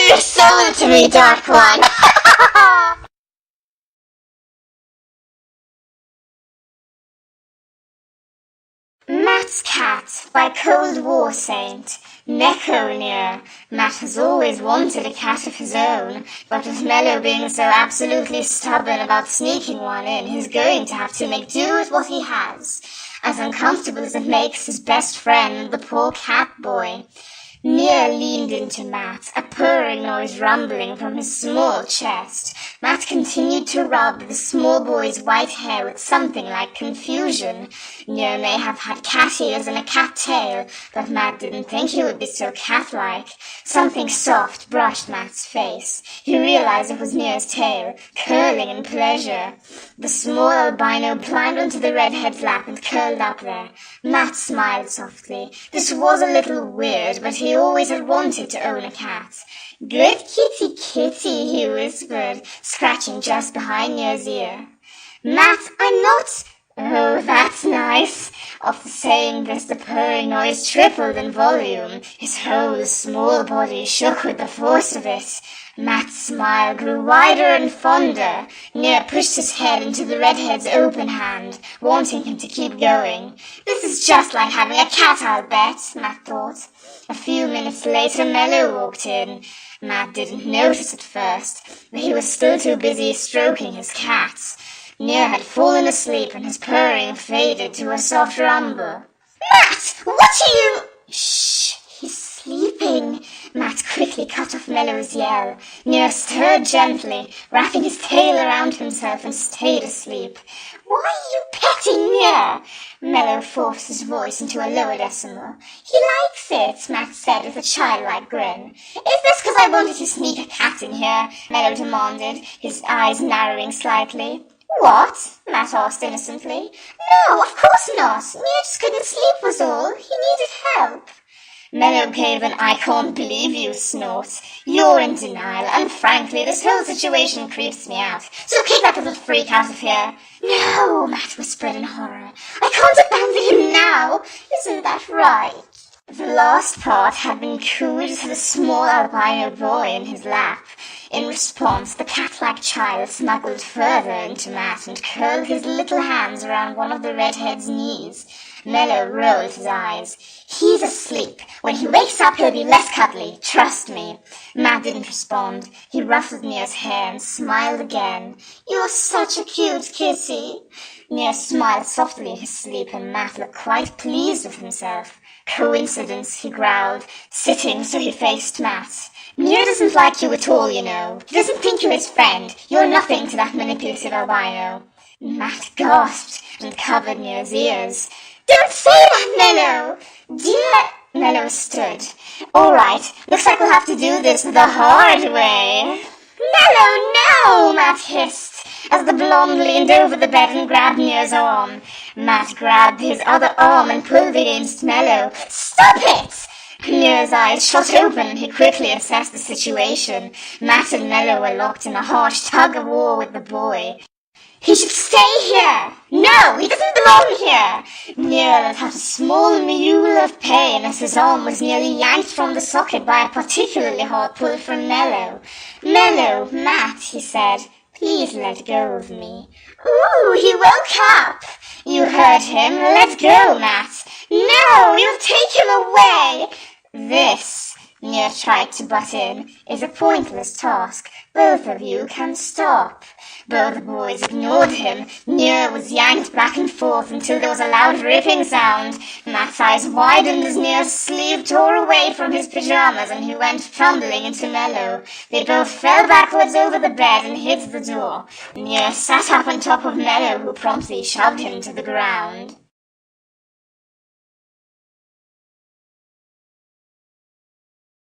your soul to me, Dark One! Matt's Cat by Cold War Saint. Neko near. Matt has always wanted a cat of his own, but with Mello being so absolutely stubborn about sneaking one in, he's going to have to make do with what he has, as uncomfortable as it makes his best friend, the poor cat boy. Nia leaned into Matt, a purring noise rumbling from his small chest. Matt continued to rub the small boy's white hair with something like confusion. Nia may have had cat ears and a cat tail, but Matt didn't think he would be so cat-like. Something soft brushed Matt's face. He realized it was Nia's tail, curling in pleasure. The small albino climbed onto the redhead's lap and curled up there. Matt smiled softly. This was a little weird, but he always had wanted to own a cat. Good kitty, kitty, he whispered, scratching just behind Nia's ear. Matt, I'm not... Oh, that's nice. After saying this, the purring noise tripled in volume. His whole small body shook with the force of it. Matt's smile grew wider and fonder. Nia pushed his head into the redhead's open hand, wanting him to keep going. This is just like having a cat, I'll bet, Matt thought. A few minutes later, Mello walked in. Matt didn't notice at first, but he was still too busy stroking his cat. Nia had fallen asleep and his purring faded to a soft rumble. Matt, what are you... Shh, he's sleeping. Matt quickly cut off Mello's yell. Nia stirred gently, wrapping his tail around himself and stayed asleep. Why are you petting Nia? Mello forced his voice into a lower decimal. He likes it, Matt said with a childlike grin. Is this because I wanted to sneak a cat in here? Mello demanded, his eyes narrowing slightly. What? Matt asked innocently. No, of course not. Nia just couldn't sleep was all. He needed help. Mello gave an I can't believe you snort. You're in denial, and frankly, this whole situation creeps me out. So kick that little freak out of here. No, Matt whispered in horror. I can't abandon him now. Isn't that right? The last part had been cooed to the small albino boy in his lap. In response, the cat-like child snuggled further into Matt and curled his little hands around one of the redhead's knees. Mello rolled his eyes. He's asleep. When he wakes up, he'll be less cuddly. Trust me. Matt didn't respond. He ruffled Nia's hair and smiled again. You're such a cute kitty. Nia smiled softly in his sleep, and Matt looked quite pleased with himself. Coincidence, he growled, sitting so he faced Matt. Nia doesn't like you at all, you know. He doesn't think you're his friend. You're nothing to that manipulative albino. Matt gasped and covered Nia's ears. Don't say that, Mello! Dear... Mello stood. All right, looks like we'll have to do this the hard way. Mello, no! Matt hissed, as the blonde leaned over the bed and grabbed Nia's arm. Matt grabbed his other arm and pulled against Mello. Stop it! Nia's eyes shot open and he quickly assessed the situation. Matt and Mello were locked in a harsh tug-of-war with the boy. He should stay here! No, he doesn't belong here! Nia let out a small mewl of pain as his arm was nearly yanked from the socket by a particularly hard pull from Mello. Mello, Matt, he said, please let go of me. Ooh, he woke up! You heard him. Let go, Matt. No, you'll take him away! This, Nia tried to butt in, is a pointless task. Both of you can stop. Both boys ignored him. Nia was yanked back and forth until there was a loud ripping sound. Matt's eyes widened as Nia's sleeve tore away from his pajamas and he went tumbling into Mello. They both fell backwards over the bed and hit the door. Nia sat up on top of Mello, who promptly shoved him to the ground.